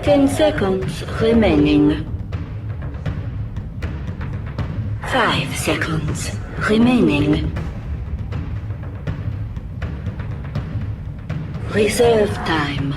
10 seconds remaining. 5 seconds remaining. Reserve time.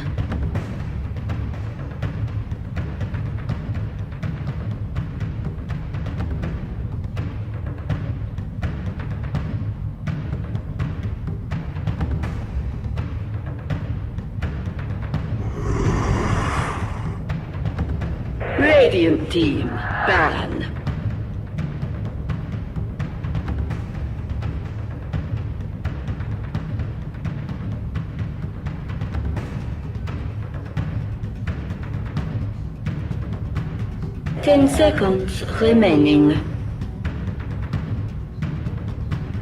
Radiant team, ban. Ten seconds remaining.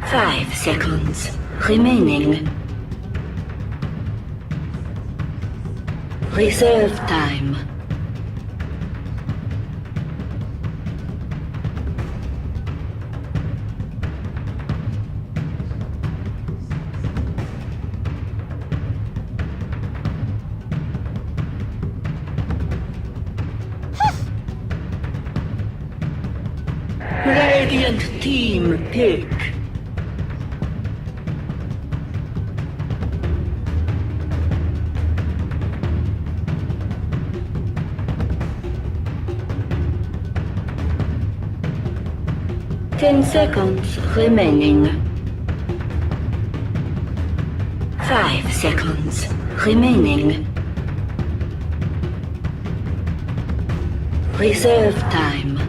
5 seconds remaining. Reserve time. Radiant team pick. Ten seconds remaining. 5 seconds remaining. Reserve time.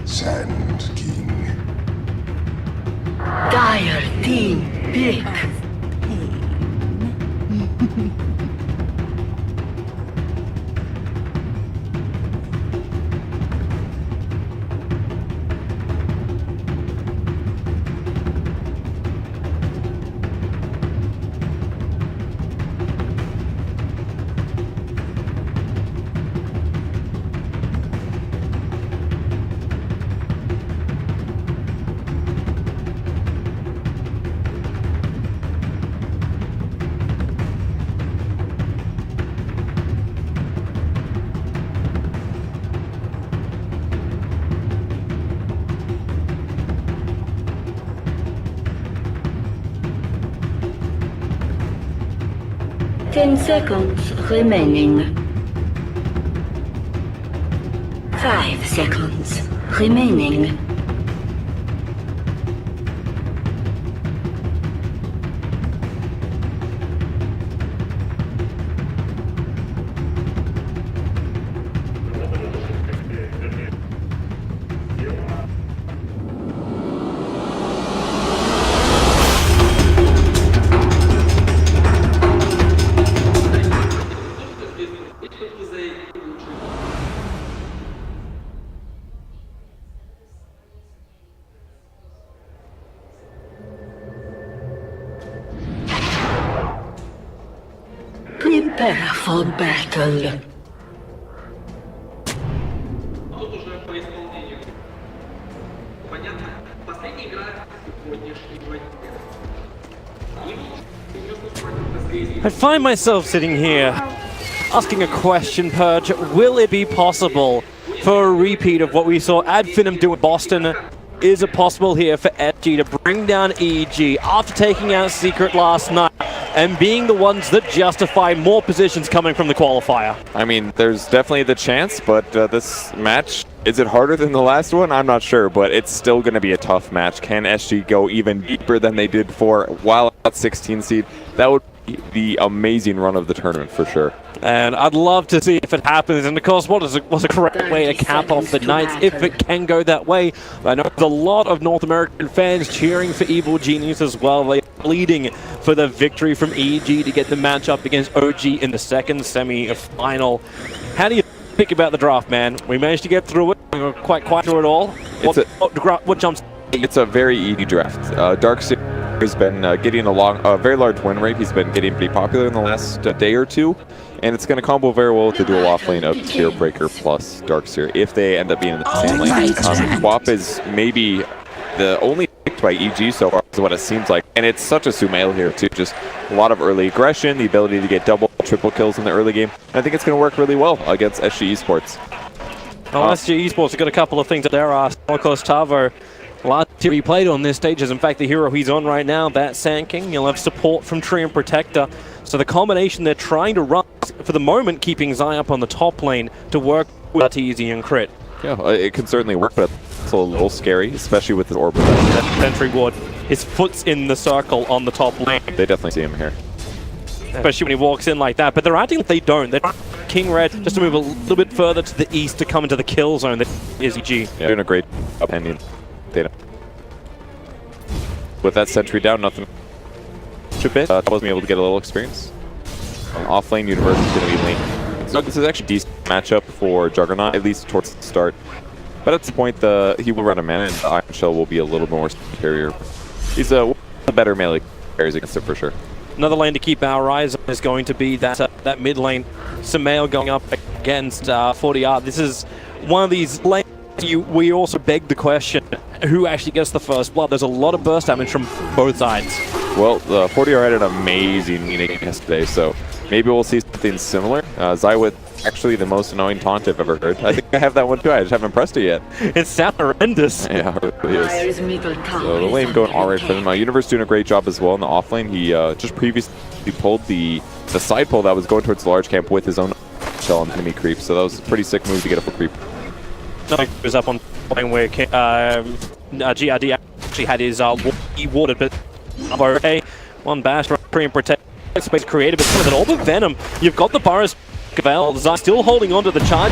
Sand King. Dire team pick. Ten seconds remaining. 5 seconds remaining. Prepare for battle. Тут уже по исполнению. Понятно? Последняя игра сегодняшней войны. I find myself sitting here asking a question, Purge. Will it be possible for a repeat of what we saw Ad Finum do in Boston? Is it possible here for SG to bring down EG after taking out Secret last night and being the ones that justify more positions coming from the qualifier? I mean, there's definitely the chance, but this match, is it harder than the last one? I'm not sure, but it's still going to be a tough match. Can SG go even deeper than they did before while at 16 seed? That would be the amazing run of the tournament for sure. And I'd love to see if it happens. And of course, what was a correct way to cap off the Knights if it can go that way. I know there's a lot of North American fans cheering for Evil Genius as well. They bleeding for the victory from EG to get the matchup against OG in the second semi-final. How do you think about the draft, man? We managed to get through it. We were quite through it all. What jumps? It's a very easy draft. Darkseer has been getting a very large win rate. He's been getting pretty popular in the last day or two, and it's going to combo very well with the dual offlane of Spearbreaker plus Darkseer if they end up being in the same lane. Swap is maybe the only picked by EG so far, is what it seems like, and it's such a Sumail here too. Just a lot of early aggression, the ability to get double, triple kills in the early game. And I think it's going to work really well against SG Esports. Well, SG Esports have got a couple of things that they're asked. Of course, Tavo, last year he played on this stage is in fact the hero he's on right now, that Sand You'll have support from Tree and Protector. So the combination they're trying to run, for the moment, keeping Zai up on the top lane to work with Arteezy and Crit. Yeah, it can certainly work, but it's a little scary, especially with the orb. Sentry Ward, his foot's in the circle on the top lane. They definitely see him here. Especially when he walks in like that, but they're acting like they don't. They're King Red just to move a little bit further to the east to come into the kill zone that is EG. Yeah, doing a great job ending data. With that sentry down, nothing. A bit. Wasn't able to get a little experience. Off lane, Universe is going to be lane. So this is actually a decent matchup for Juggernaut, at least towards the start. But at this point, he will run a mana, and the Iron Shell will be a little more superior. He's a better melee carries against it for sure. Another lane to keep our eyes on is going to be that mid lane. Sumail going up against 40R. This is one of these lanes we also beg the question, who actually gets the first blood? There's a lot of burst damage from both sides. Well, the 40R had an amazing game yesterday, so maybe we'll see something similar. Zai with actually the most annoying taunt I've ever heard. I think I have that one too, I just haven't pressed it yet. It sounds horrendous. Yeah, it really is. So the lane going alright for them. Universe doing a great job as well in the off lane. He just previously pulled the side pull that was going towards the large camp with his own shell on enemy creep, so that was a pretty sick move to get a full creep. No, he was up on lane where GRD actually had his he warded, but okay, one bash from Pre and Protect. Space created, but with an Orb of Venom, you've got the Burrows. Cavell, Zai still holding on to the charge.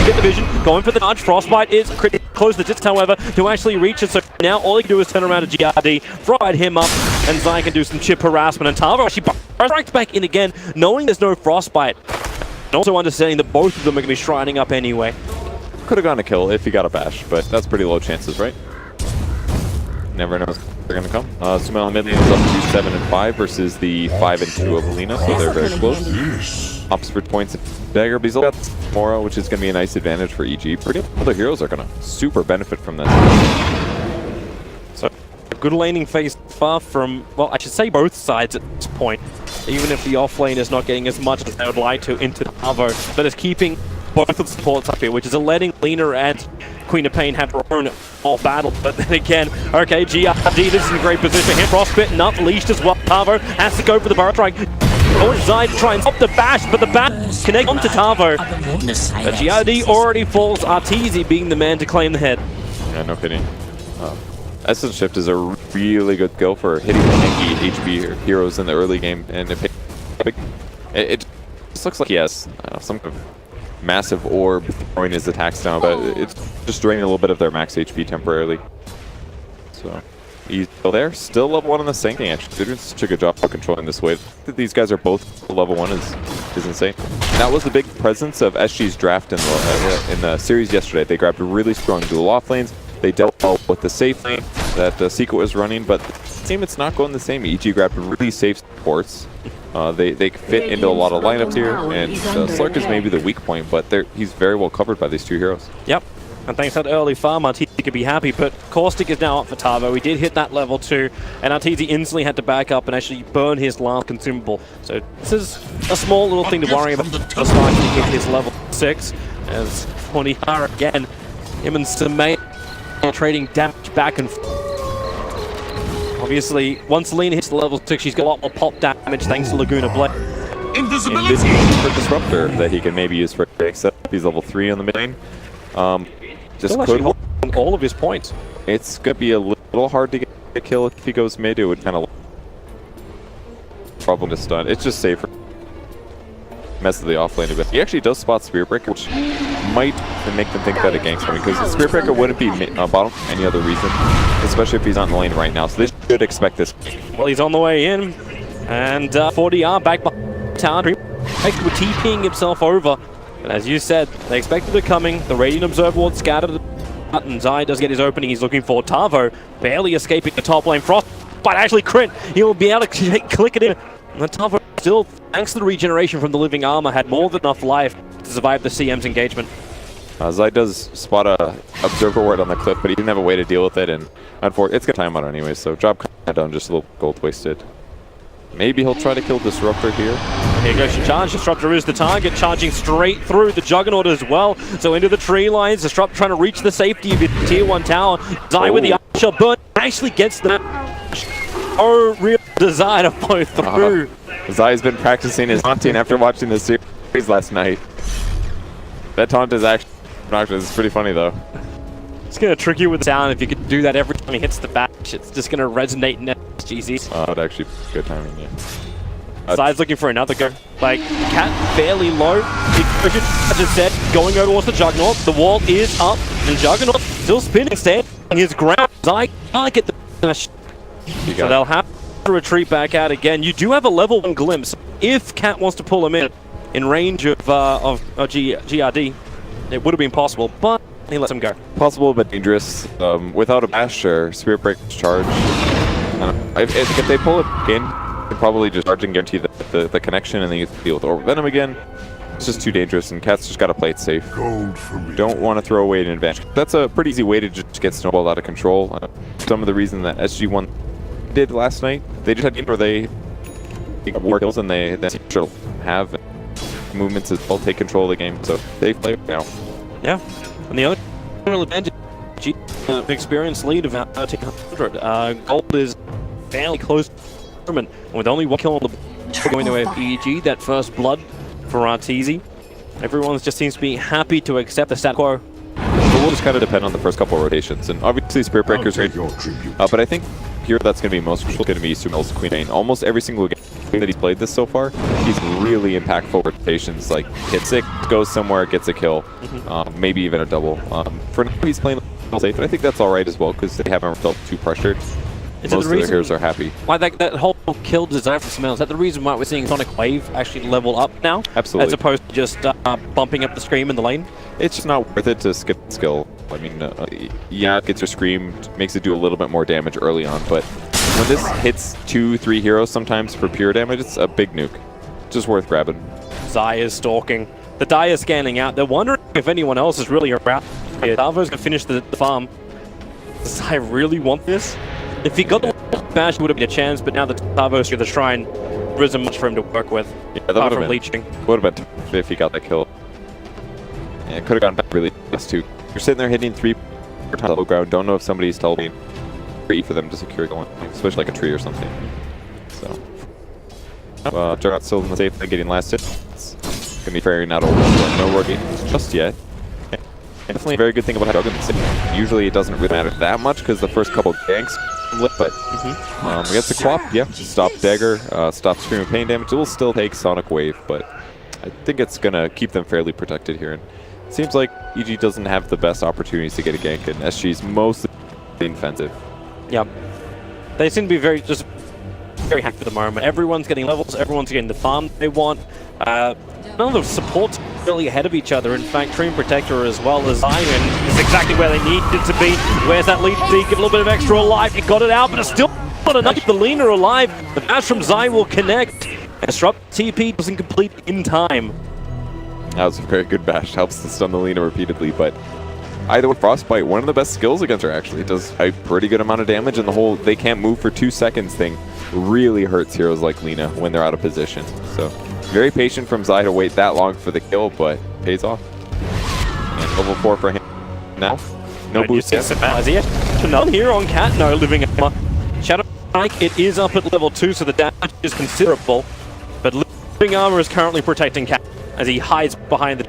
Get the vision, going for the charge. Frostbite is close the distance, however, to actually reach it. So now all he can do is turn around to GRD, ride him up, and Zai can do some chip harassment. And Tavo actually strikes back in again, knowing there's no Frostbite. And also understanding that both of them are going to be shrining up anyway. Could have gone a kill if he got a bash, but that's pretty low chances, right? Never knows they're going to come. Sumail mid lane is up to 7 and 5 versus the 5 and 2 of Alina, so they're very close. Opposite points of Dagger, but he's got Mora, which is going to be a nice advantage for EG. Pretty other heroes are going to super benefit from this. So, a good laning phase far from, well, I should say both sides at this point. Even if the off lane is not getting as much as they would like to into Tavo, but is keeping both of the supports up here, which is letting Lina and Queen of Pain have her own off battle. But then again, okay, GRD, this is a great position here. Frostbite not leashed as well. Tavo has to go for the Burrow Strike. Zai to try and stop the bash, but the bash connects onto Tavo. But GRD already falls, Arteezy being the man to claim the head. Yeah, no kidding. Essence Shift is a really good skill for hitting tanky HP heroes in the early game, and it just looks like he has some kind of massive orb throwing his attacks down, but it's just draining a little bit of their max HP temporarily. So he's still there, still level 1 on the sinking. Actually, they're doing such a good job of controlling this wave. These guys are both level 1 is insane. And that was the big presence of SG's draft in the series yesterday. They grabbed really strong dual off lanes. They dealt well with the safe lane that Secret was running, but the team it's not going the same. EG grabbed really safe supports. They fit into a lot of lineups here, and Slark is maybe the weak point, but he's very well covered by these two heroes. Yep, and thanks to that early farm, Arteezy could be happy, but Caustic is now up for Tavo. He did hit that level 2, and Arteezy instantly had to back up and actually burn his last consumable. So this is a small little thing to worry about. Slark to hit his level 6, as 40R again, him and Sumail trading damage back and forth. Obviously, once Lina hits the level 6, she's got a lot more pop damage thanks to Laguna Blade. Invisibility for Disruptor that he can maybe use for except he's level 3 on the mid lane. Just could all of his points. It's gonna be a little hard to get a kill if he goes mid. It would kind of problem to stun. It's just safer. Messes the off lane a bit. He actually does spot Spearbreaker, which might make them think that a gank's coming, because the Spirit Breaker wouldn't be bottom for any other reason, especially if he's not in the lane right now, so they should expect this. Well, he's on the way in, and 40R back behind town. With TPing himself over, and as you said, they expected it coming. The Radiant Observer ward scattered, and Zai does get his opening. He's looking for Tavo, barely escaping the top lane. Frost, but actually crit. He'll be able to click it in. And the Tavo still, thanks to the regeneration from the living armor, had more than enough life to survive the CM's engagement. Zai does spot a Observer ward on the cliff, but he didn't have a way to deal with it, and unfortunately, it's gonna time out anyway, so job kind of done, just a little gold wasted. Maybe he'll try to kill Disruptor here. Here goes the charge. Disruptor is the target, charging straight through the Juggernaut as well. So into the tree lines. Disruptor trying to reach the safety of his tier 1 tower. Zai with the Archer burn actually gets the real desire to blow through. Zai's been practicing his taunting after watching the series last night. That taunt is actually it's pretty funny though. It's going to trick you with the sound if you could do that every time he hits the bash. It's just going to resonate in GCs. Oh, it'd actually be good timing, yeah. Zai's looking for another go. Like, Cat fairly low. I just said, going over towards the Juggernaut. The wall is up, and Juggernaut still spinning, standing his ground. Zai can't get the finish. So they'll have to retreat back out again. You do have a level 1 glimpse. If Cat wants to pull him in range of GRD, it would have been possible, but he lets him go. Possible, but dangerous. Without a bash or Spirit Breaker's charge, if they pull it in, they probably just charge and guarantee the connection, and then you deal with Orb Venom again. It's just too dangerous, and Cat's just got to play it safe. Don't want to throw away an advantage. That's a pretty easy way to just get snowballed out of control. Some of the reason that SG1 did last night, they just had games where they got more kills than they should have. Movements as well, take control of the game, so they play now. Yeah, and the other real advantage, experienced lead of 1300. Gold is fairly close to him, and with only 1 kill on the board going the way of EG, that first blood for Arteezy. Everyone just seems to be happy to accept the stat quo. But we'll just kind of depend on the first couple of rotations, and obviously Spirit Breaker's great. But I think here that's going to be most crucial, going to be Sumel's Queen Bane. Almost every single game that he's played this so far, he's really impactful rotations, like hits it, goes somewhere, gets a kill, maybe even a double. For now he's playing safe, and I think that's alright as well, because they haven't felt too pressured. Most of their heroes are happy. Why that whole kill design for Smell, is that the reason why we're seeing Sonic Wave actually level up now? Absolutely. As opposed to just bumping up the Scream in the lane? It's just not worth it to skip skill. I mean, yeah, it gets your Scream, makes it do a little bit more damage early on, but when this hits 2-3 heroes sometimes for pure damage, it's a big nuke. Just worth grabbing. Zai is stalking. The Die is scanning out. They're wondering if anyone else is really around here. Tavo's going to finish the farm. Does Zai really want this? If he got the bash, it would have been a chance, but now the Tavo's through the shrine, there isn't much for him to work with. Yeah, that would have been leeching. Would have been tough if he got that kill. Yeah, it could have gone back really fast too. You're sitting there hitting 3 times on the low ground, don't know if somebody's teleporting for them to secure going, especially like a tree or something. So, Juggernaut's still in the safe, getting last hit. It's gonna be very not over, but no working just yet. Definitely a very good thing about how Juggernaut. Usually it doesn't really matter that much because the first couple of ganks lit, but against the Quap, yeah, stop Dagger, stop Scream of Pain damage. It will still take Sonic Wave, but I think it's gonna keep them fairly protected here. And it seems like EG doesn't have the best opportunities to get a gank, and SG's mostly defensive. Yeah, they seem to be very happy at the moment. Everyone's getting levels, everyone's getting the farm they want. None of the supports really ahead of each other. In fact, Treant Protector as well as Zion is exactly where they need it to be. Where's that lead? Get a little bit of extra alive. He got it out, but it's still not enough to keep the Lina alive. The bash from Zai will connect. And Disrupt TP doesn't complete in time. That was a very good bash. Helps to stun the Lina repeatedly, but either way, Frostbite, one of the best skills against her actually. It does a pretty good amount of damage, and the whole they can't move for 2 seconds thing really hurts heroes like Lina when they're out of position. So very patient from Zai to wait that long for the kill, but pays off. And level 4 for him now. No boost yet. None here on Cat, no living armor. Shadow Strike, it is up at level 2, so the damage is considerable. But living armor is currently protecting Cat as he hides behind the...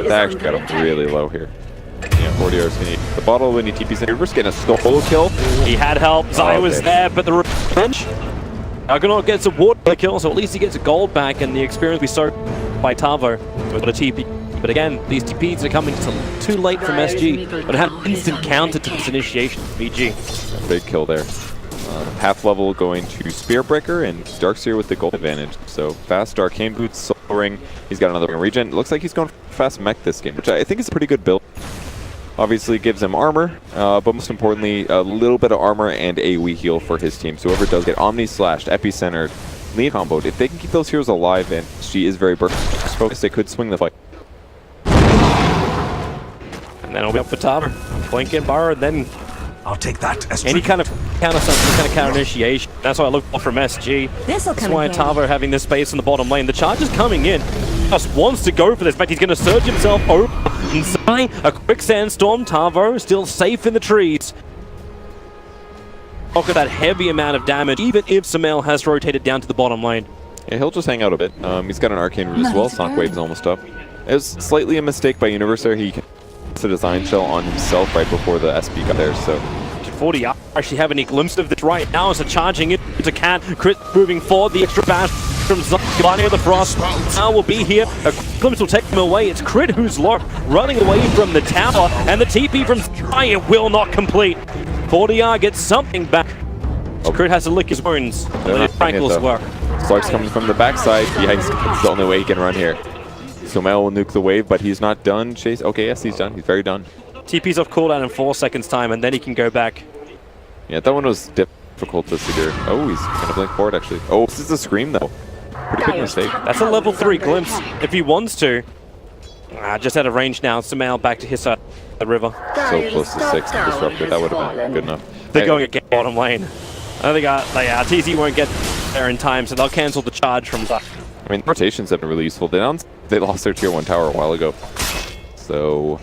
That actually got him really low here. Yeah, 40 hours gonna need the bottle when he TP's in. We're just getting a solo kill. He had help, Zai was there, but the revenge. Juggernaut gets a water kill, so at least he gets a gold back, and the experience we saw by Tavo with a TP. But again, these TPs are coming too late from SG, but have instant counter to this initiation of BG. Big kill there. Half level going to Spearbreaker and Darkseer with the gold advantage. So fast Arcane Boots, Soul Ring. He's got another regen. It looks like he's going fast mech this game, which I think is a pretty good build. Obviously gives him armor, but most importantly, a little bit of armor and AoE heal for his team. So whoever does get Omni Slashed, Epicenter, Lead comboed, if they can keep those heroes alive, and she is very burst focused, they could swing the fight. And then it'll be up for Tavo. Blink and Burrow, and then I'll take that as any kind of counter something, kind of counter initiation. That's what I look for from SG. That's why Tavo having this space in the bottom lane. The charge is coming in. Just wants to go for this, but he's going to surge himself over inside a quick sandstorm. Tavo still safe in the trees. Look at that heavy amount of damage, even if Samel has rotated down to the bottom lane. Yeah, he'll just hang out a bit. He's got an Arcane Root as well. Sonic Wave is almost up. It was slightly a mistake by Universe there. He cast a design shell on himself right before the SP got there, so... 40 actually have any glimpse of this right now as they're charging it to Cat. Crit moving forward, the extra bash from Guardian of the Frost. Now will be here. A glimpse will take him away. It's Crit who's locked, running away from the tower, and the TP from Sky will not complete. 40R gets something back. Crit has to lick his wounds. Frankles work. Slark's coming from the backside. Yikes, it's the only way he can run here. Somel will nuke the wave, but he's not done. Chase. Okay, yes, he's done. He's very done. TP's off cooldown in 4 seconds time, and then he can go back. Yeah, that one was difficult to secure. Oh, he's going to blink forward, actually. Oh, this is a scream, though. Pretty big mistake. That's a level 3 glimpse, if he wants to. Just out of range now. Samel back to his side of the river. So close to 6 disruptor. That would have been good enough. They're going to get bottom lane. I think TZ won't get there in time, so they'll cancel the charge from that. I mean, rotations have been really useful. They lost their tier 1 tower a while ago. So...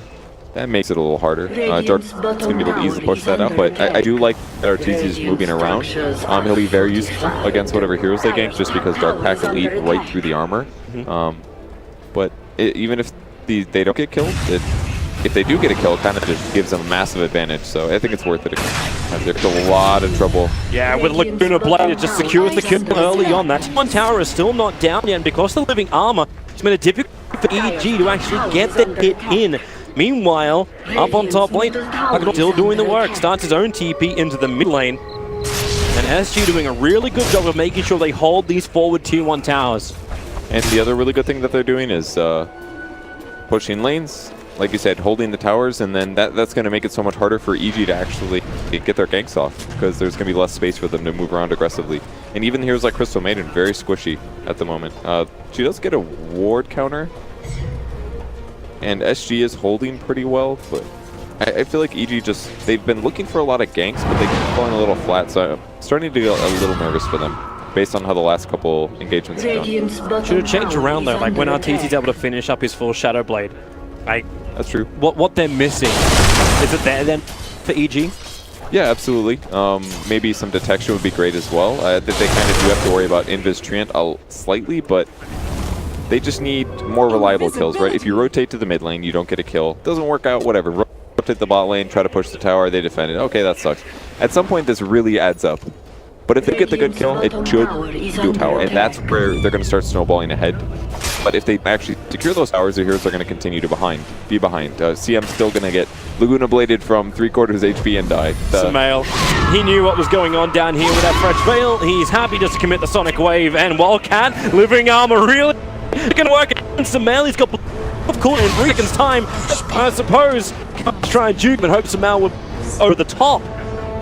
that makes it a little harder. Dark's going to be able to easily push that out, but I do like that our TZ is moving around. He'll be very useful against whatever heroes they gank, just because Dark Pack will eat right through the armor. But even if they don't get killed, if they do get a kill, it kind of just gives them a massive advantage. So I think it's worth it. There's a lot of trouble. Yeah, with Laguna Blade, it just secures the kill early on. That one tower is still not down yet, and because of the living armor, it's made it difficult for EG to actually get the hit in. Meanwhile, up on top lane, still doing the work. Starts his own TP into the mid lane. And SG doing a really good job of making sure they hold these forward tier 1 towers. And the other really good thing that they're doing is pushing lanes. Like you said, holding the towers, and then that's going to make it so much harder for EG to actually get their ganks off, because there's going to be less space for them to move around aggressively. And even heroes like Crystal Maiden, very squishy at the moment. She does get a ward counter. And SG is holding pretty well, but I feel like EG they've been looking for a lot of ganks, but they keep falling a little flat, so I'm starting to get a little nervous for them, based on how the last couple engagements have gone. Should have changed around though, like when RTC's able to finish up his full Shadow Blade. That's true. What they're missing, is it there then for EG? Yeah, absolutely. Maybe some detection would be great as well. That they kind of do have to worry about Invis Treant slightly, but they just need more reliable kills, right? If you rotate to the mid lane, you don't get a kill. Doesn't work out, whatever. Rotate the bot lane, try to push the tower, they defend it. Okay, that sucks. At some point, this really adds up. But if they get the good kill, it should do a tower, and that's where they're going to start snowballing ahead. But if they actually secure those towers, their heroes are going to continue to be behind. CM's still going to get Laguna Bladed from 3/4 HP and die. Samel, he knew what was going on down here with that fresh veil. He's happy just to commit the Sonic Wave, and Wildcat, living armor, really going to work against Samel. He's got caught in 3 seconds time. I suppose try and juke, but hope Samel would over the top.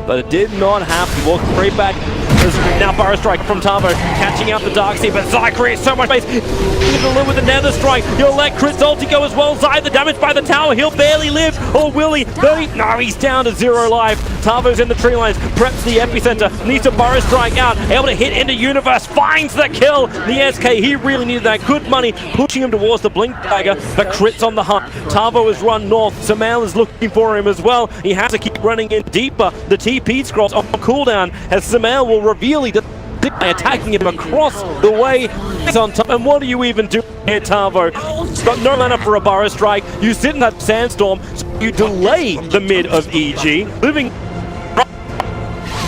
But it did not happen. He walked straight back. There's now Burrow Strike from Tavo, catching out the Darkseer, but Zai creates so much space. He's gonna live with the Nether Strike. He'll let Crit's ulti go as well. Zai, the damage by the tower, he'll barely live. Or will he? 30? No, he's down to 0 life. Tavo's in the tree lines, preps the epicenter, needs to Burrow Strike out, able to hit into Universe, finds the kill. The SK, he really needed that. Good money, pushing him towards the Blink Dagger, but Crit's on the hunt. Tavo has run north. Samel is looking for him as well. He has to keep running in deeper. The TP scrolls on cooldown as Samel will reveal he by attacking him across the way. He's on top, and what do you even do here, Tavo? Got no mana for a Burrow Strike. You sit in that sandstorm, so you delay the mid of EG. Living.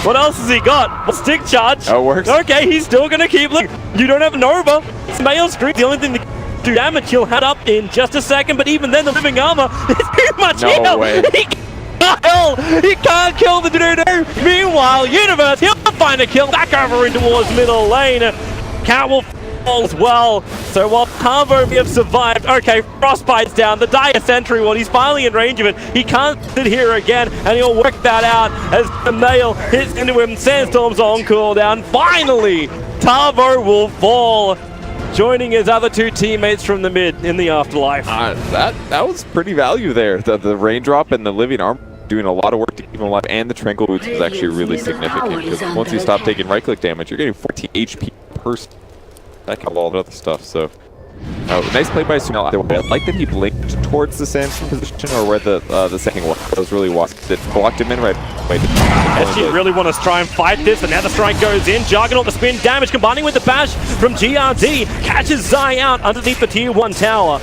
What else has he got? A stick charge. Oh, it works. Okay, he's still gonna keep looking. You don't have Nova. It's Mail Street. The only thing that do damage. He'll head up in just a second, but even then the living armor is too much No heal. way. He can't kill the Dodo. Meanwhile, Universe, he'll find a kill back over in towards middle lane. Cat will fall as well. So while Tavo may have survived, okay, Frostbite's down. The Dire Sentry, well, he's finally in range of it. He can't sit here again, and he'll work that out as the nail hits into him. Sandstorm's on cooldown. Finally, Tavo will fall, joining his other two teammates from the mid in the afterlife. That was pretty value there. The raindrop and the living arm doing a lot of work to keep him alive, and the tranquil boots is actually really significant because once you stop taking right click damage, you're getting 14 HP per. That can all the other stuff. So nice play by Sunil. I like that he blinked towards the Sandstorm position or where the second one was really wasp that blocked him in right away. SG really want to try and fight this, and now the strike goes in. Juggernaut, the spin damage combining with the bash from GRD catches Zai out underneath the tier 1 tower.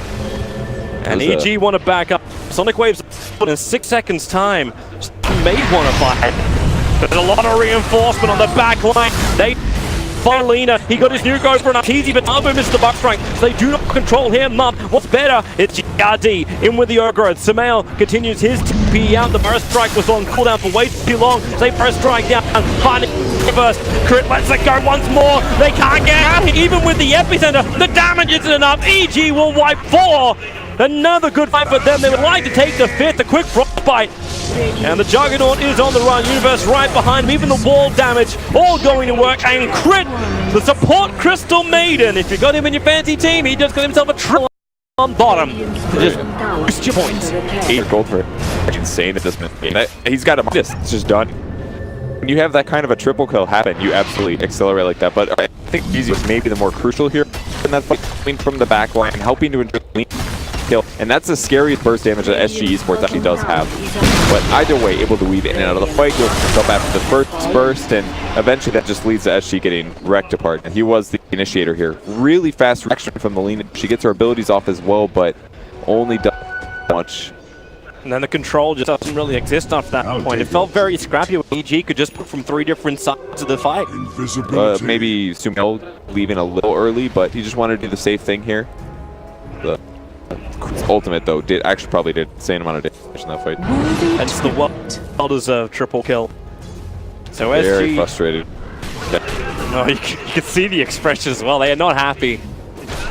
And EG want to back up. Sonic Waves in 6 seconds time. May want to fight. There's a lot of reinforcement on the back line. They find Lena. He got his new go for an easy, but Tavo missed the buck strike. So they do not control him up. What's better? It's GRD in with the Ogre. Samael continues his TP out. The burst strike was on cooldown for way too long. So they burst strike down. Finding reverse. Crit lets it go once more. They can't get out. Even with the epicenter, the damage isn't enough. EG will wipe 4. Another good fight for them. They would like to take the 5th. A quick Frostbite. And the Juggernaut is on the run. Universe right behind him. Even the wall damage all going to work. And Crit, the support Crystal Maiden. If you got him in your fancy team, he just got himself a triple on bottom. Just boost your points. 8 gold for it. Insane at this minute. He's got a minus. It's just done. When you have that kind of a triple kill happen, you absolutely accelerate like that. But I think Easy was maybe the more crucial here in that fight, coming from the back line, helping to intervene. And that's the scariest burst damage that SG Esports actually does have. But either way, able to weave in and out of the fight, goes up after the first burst, and eventually that just leads to SG getting wrecked apart. And he was the initiator here. Really fast reaction from Melina. She gets her abilities off as well, but only does much. And then the control just doesn't really exist after that point. It felt very scrappy when EG could just put from 3 different sides of the fight. Maybe Sumel leaving a little early, but he just wanted to do the safe thing here. The ultimate though probably did the insane amount of damage in that fight. That's the well-deserved triple kill. So very SG frustrated. Oh, you can see the expression as well. They are not happy.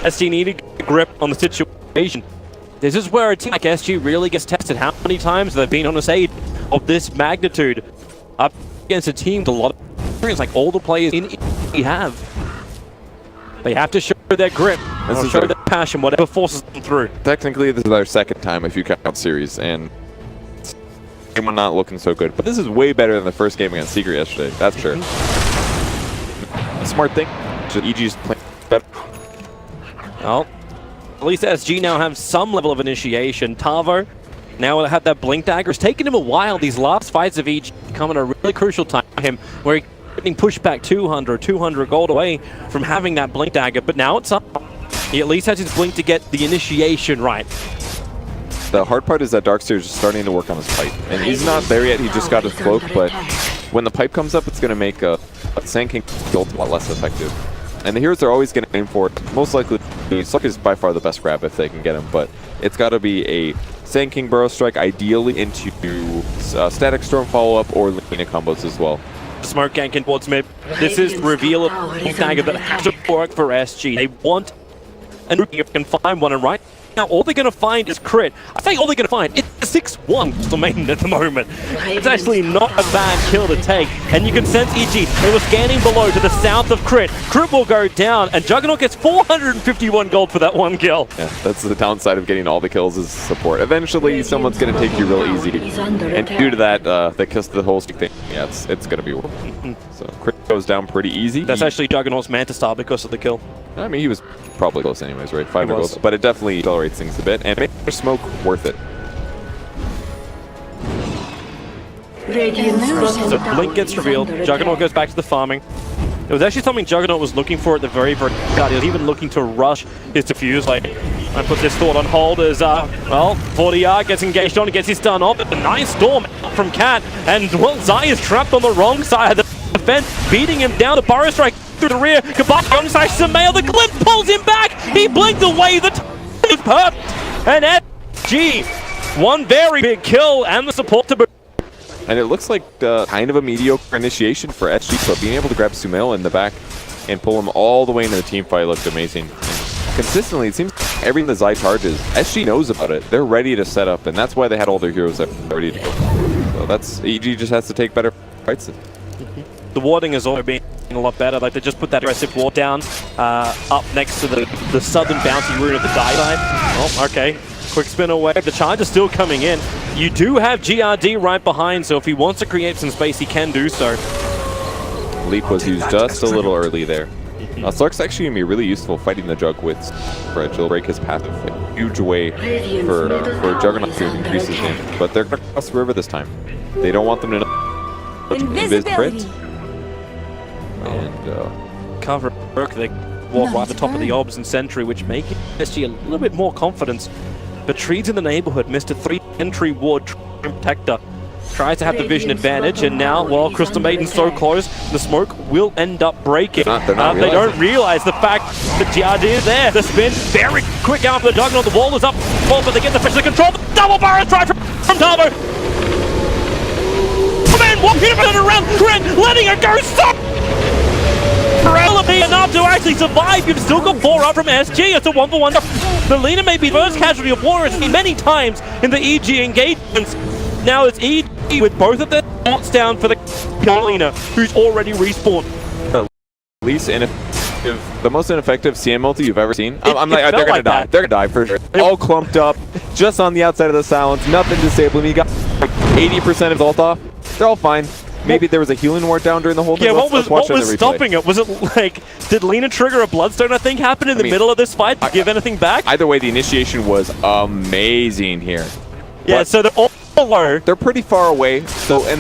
SG needed a grip on the situation. This is where a team like SG really gets tested. How many times they've been on a stage of this magnitude up against a team with a lot of experience, like all the players in EG have. They have to show their grip, show their passion, whatever forces them through. Technically, this is their second time if you count series, and game not looking so good. But this is way better than the first game against Secret yesterday, that's for sure. A smart thing, EG's playing better. Well, at least SG now have some level of initiation. Tavo now have that Blink Dagger. It's taken him a while. These last fights of EG come at a really crucial time for him, where he getting pushed back 200 gold away from having that Blink Dagger, but now it's up. He at least has his Blink to get the initiation right. The hard part is that Darkseer is just starting to work on his pipe, and he's not there yet. He just got his cloak, but when the pipe comes up, it's going to make Sand King build a lot less effective. And the heroes are always going to aim for it. Most likely, Suck is by far the best grab if they can get him, but it's got to be a Sand King Burrow Strike, ideally into Static Storm follow-up or Lina combos as well. Smoke ganking towards mid. This is the reveal of Blink Dagger that has to work for SG. They want and if you can find one, and right now all they're going to find is Crit. I say all they're going to find, it's 6-1 main at the moment. It's actually not a bad kill to take, and you can sense EG. They were scanning below to the south of Crit. Crit will go down, and Juggernaut gets 451 gold for that one kill. Yeah, that's the downside of getting all the kills is support. Eventually, someone's going to take you real easy, and due to that, the whole stick thing, yeah, it's going to be worth it. So Crit goes down pretty easy. That's actually Juggernaut's Manta Star because of the kill. I mean, he was probably close anyways, right? 5 goals, but it definitely accelerates things a bit and makes their smoke worth it. So Blink gets revealed, Juggernaut goes back to the farming. It was actually something Juggernaut was looking for at the very start. He was even looking to rush his defuse. Like, I put this thought on hold as, well, 40R gets engaged on and gets his stun off. A nice storm from Cat, and, well, Zai is trapped on the wrong side of the defense, beating him down to Burrow Strike. through the rear. Kabaki on side Samael. The clip pulls him back. He blinked away. The is perfect. And SG, one very big kill and the support to boot. And it looks like kind of a mediocre initiation for SG, so being able to grab Sumail in the back and pull him all the way into the team fight looked amazing. And consistently, it seems everything the Zai charges, SG knows about it. They're ready to set up, and that's why they had all their heroes ready to go. So that's, EG just has to take better fights. The warding is also being a lot better. Like, they just put that aggressive ward down up next to the southern bounty rune of the die side. Oh, okay. Quick spin away. The charge is still coming in. You do have GRD right behind, so if he wants to create some space, he can do so. Leap was used just a little early there. Slark's actually going to be really useful fighting the Jug with Bridge. He'll break his passive a huge way for Juggernaut to increase his damage. But they're going to cross the river this time. They don't want them to invis crit. And cover work. They walk right at the top of the obs and sentry, which make SG a little bit more confidence. But Treed's in the neighborhood, missed a 3 entry ward protector. Tries to have the vision advantage, and now, well, Crystal Maiden's so close, the smoke will end up breaking. They don't realize the fact that GRD is there. The spin, very quick out for the Juggernaut. The wall is up, but they get the pressure control. Double barrel strike from Tavo. Come in, walking it around, Gren letting it go. Stop! Be enough to actually survive. You've still got 4 up from SG. It's a 1-for-1. The Lina may be the first casualty of war. It's been many times in the EG engagements. Now it's EG with both of their shots down for the Lina, who's already respawned. Least ineffective, the most ineffective CM multi you've ever seen. They're gonna die. They're gonna die for sure. All clumped up, just on the outside of the silence. Nothing disabling. You got like 80% of ult off. They're all fine. Maybe there was a healing ward down during the whole thing. Yeah, what was stopping it? Was it like, did Lina trigger a Bloodstone, I think, happen in the middle of this fight to give anything back? Either way, the initiation was amazing here. Yeah, so they're all low. They're pretty far away, so and